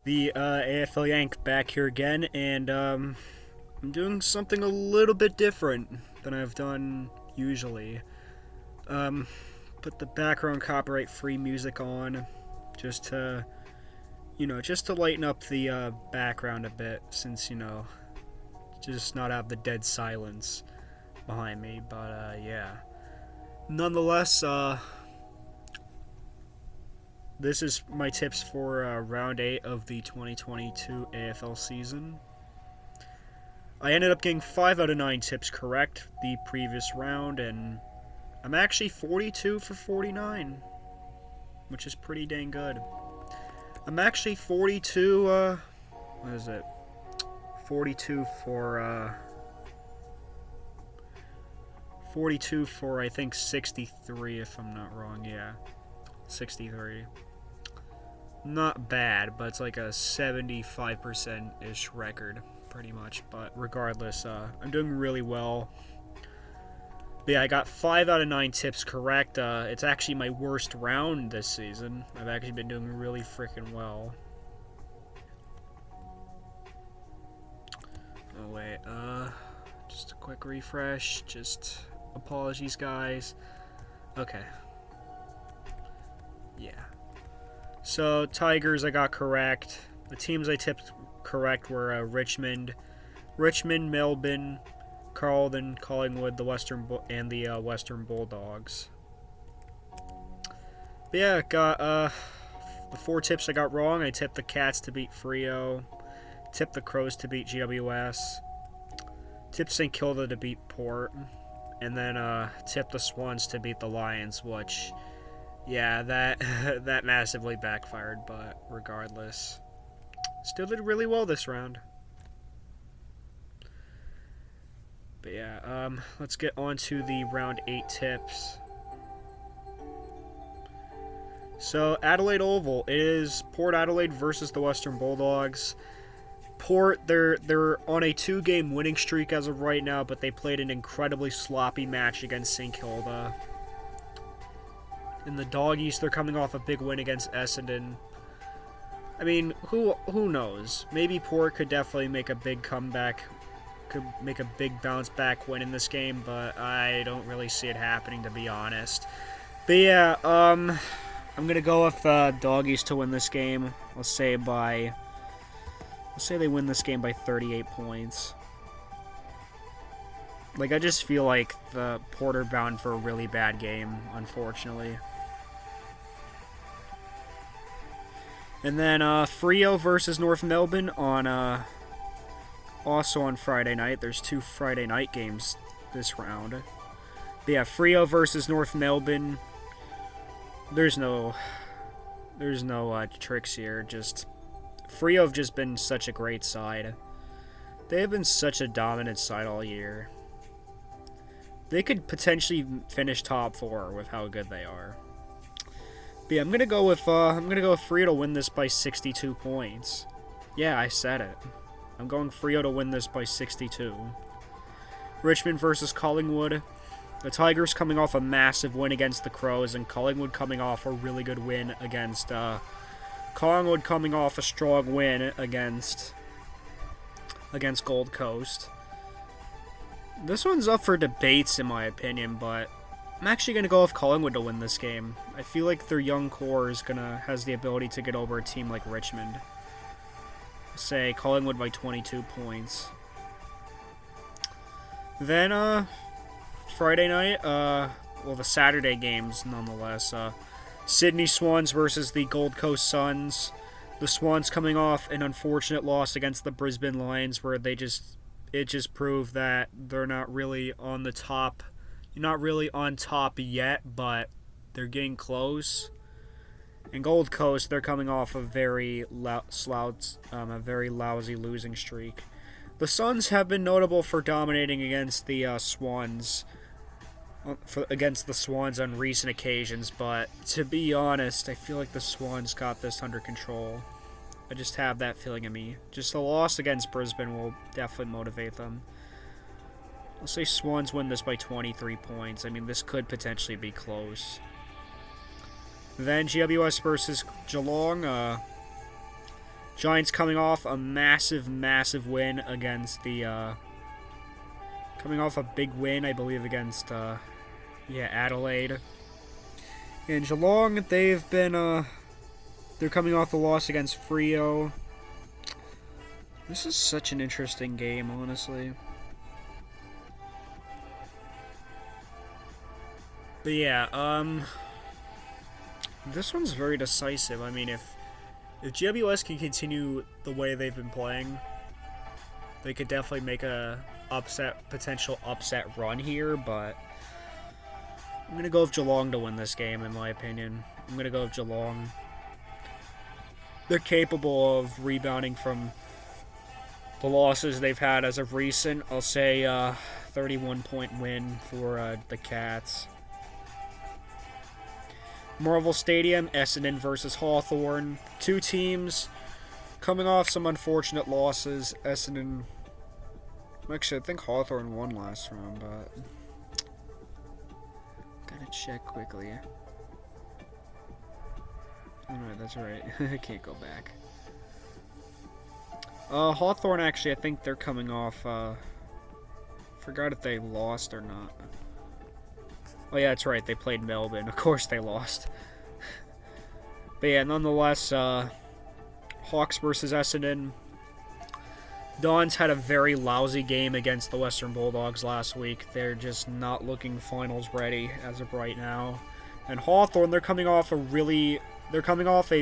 The AFL Yank back here again, and I'm doing something a little bit different than I've done usually. Um, put the background copyright-free music on, just to, just to lighten up the background a bit, since just not have the dead silence behind me. But yeah, nonetheless, this is my tips for round 8 of the 2022 AFL season. I ended up getting 5 out of 9 tips correct the previous round, and I'm actually 42 for 49, which is pretty dang good. I'm actually 42, what is it? 42 for, 42 for, I think, 63, if I'm not wrong. Yeah, 63. Not bad, but it's like a 75%-ish record, pretty much. But regardless, I'm doing really well. But yeah, I got 5 out of 9 tips correct. It's actually my worst round this season. I've actually been doing really freaking well. Oh wait, just a quick refresh. Just apologies, guys. Okay. Yeah. So, Tigers I got correct. The teams I tipped correct were Richmond, Melbourne, Carlton, Collingwood, the Western Bulldogs. But yeah, got the 4 tips I got wrong. I tipped the Cats to beat Freo, tipped the Crows to beat GWS, tipped St Kilda to beat Port, and then tipped the Swans to beat the Lions, which, yeah, that massively backfired, but regardless, still did really well this round. But yeah, let's get on to the round 8 tips. So, Adelaide Oval, it is Port Adelaide versus the Western Bulldogs. Port, they're on a 2-game winning streak as of right now, but they played an incredibly sloppy match against St Kilda. In the Doggies, they're coming off a big win against Essendon. I mean, who knows? Maybe Port could definitely make a big comeback, could make a big bounce back win in this game, but I don't really see it happening, to be honest. But yeah, I'm gonna go with the Doggies to win this game. Let's say they win this game by 38 points. Like, I just feel like the Port are bound for a really bad game, unfortunately. And then Freo versus North Melbourne on also on Friday night. There's 2 Friday night games this round. But yeah, Freo versus North Melbourne. There's no tricks here. Just Freo have just been such a great side. They have been such a dominant side all year. They could potentially finish top 4 with how good they are. But yeah, I'm gonna go with Freo to win this by 62 points. Yeah, I said it. I'm going Freo to win this by 62. Richmond versus Collingwood. The Tigers coming off a massive win against the Crows, and Collingwood coming off a really good win against Collingwood coming off a strong win against Gold Coast. This one's up for debates, in my opinion, but I'm actually going to go with Collingwood to win this game. I feel like their young core has the ability to get over a team like Richmond. Say Collingwood by 22 points. Then, Friday night, the Saturday games, nonetheless. Sydney Swans versus the Gold Coast Suns. The Swans coming off an unfortunate loss against the Brisbane Lions, where it just proved that they're not really on the top. Not really on top yet, but they're getting close. And Gold Coast, they're coming off a very lousy losing streak. The Suns have been notable for dominating against the Swans. Against the Swans on recent occasions, but to be honest, I feel like the Swans got this under control. I just have that feeling in me. Just the loss against Brisbane will definitely motivate them. I'll say Swans win this by 23 points. I mean, this could potentially be close. Then GWS versus Geelong. Giants coming off a massive win against the... coming off a big win, I believe, against, Adelaide. And Geelong, they've been, they're coming off a loss against Freo. This is such an interesting game, honestly. But yeah, this one's very decisive. I mean, if GWS can continue the way they've been playing, they could definitely make a potential upset run here, but I'm going to go with Geelong to win this game, in my opinion. I'm going to go with Geelong. They're capable of rebounding from the losses they've had as of recent. I'll say 31-point win for the Cats. Marvel Stadium, Essendon versus Hawthorn. Two teams coming off some unfortunate losses. Essendon... Actually, I think Hawthorn won last round, but... Gotta check quickly. Alright, that's right. I can't go back. Hawthorn, actually, I think they're coming off, forgot if they lost or not. Oh yeah, that's right, they played Melbourne. Of course they lost. But yeah, nonetheless, Hawks versus Essendon. Dons had a very lousy game against the Western Bulldogs last week. They're just not looking finals ready as of right now. And Hawthorn, they're coming off a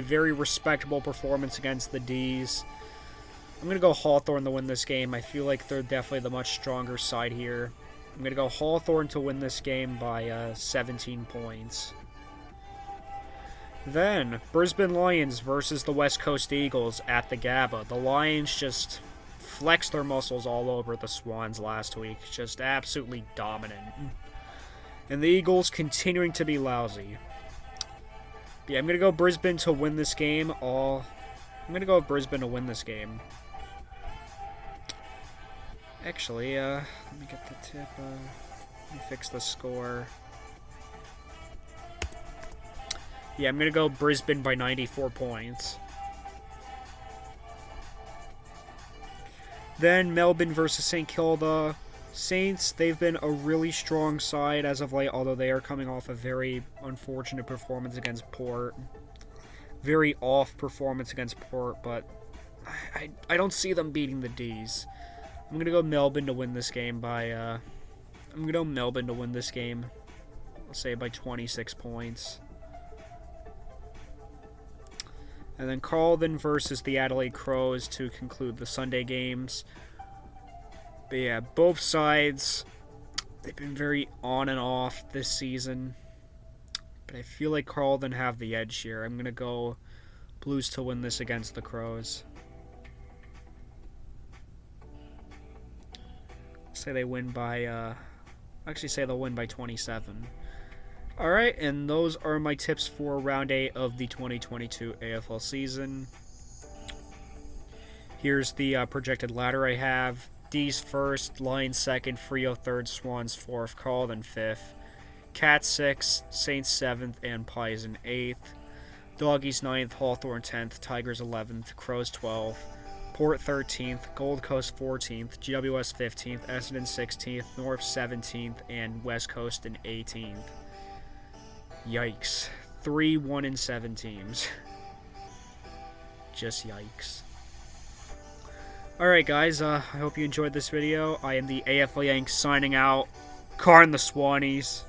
very respectable performance against the D's. I'm going to go Hawthorn to win this game. I feel like they're definitely the much stronger side here. I'm going to go Hawthorn to win this game by 17 points. Then, Brisbane Lions versus the West Coast Eagles at the Gaba. The Lions just flexed their muscles all over the Swans last week. Just absolutely dominant. And the Eagles continuing to be lousy. Yeah, I'm going to go Brisbane to win this game. I'm going to go with Brisbane to win this game. Actually, let me get the tip. Let me fix the score. Yeah, I'm going to go Brisbane by 94 points. Then Melbourne versus St. Kilda. Saints, they've been a really strong side as of late, although they are coming off a very unfortunate performance against Port. Very off performance against Port, but I don't see them beating the D's. I'm going to go Melbourne to win this game by, I'm going to go Melbourne to win this game, I'll say by 26 points. And then Carlton versus the Adelaide Crows to conclude the Sunday games. But yeah, both sides, they've been very on and off this season. But I feel like Carlton have the edge here. I'm going to go Blues to win this against the Crows. Say they win by, actually say they'll win by 27. Alright, and those are my tips for Round 8 of the 2022 AFL season. Here's the projected ladder I have. D's first, Lions second, Freo third, Swans fourth, Carlton fifth, Cats 6th, Saints 7th, and Pies in 8th. Doggies 9th, Hawthorn 10th, Tigers 11th, Crows 12th, Port 13th, Gold Coast 14th, GWS 15th, Essendon 16th, North 17th, and West Coast in 18th. Yikes. 3 1-7 teams. Just yikes. Alright guys, I hope you enjoyed this video. I am the AFL Yank signing out. Car in the Swannies.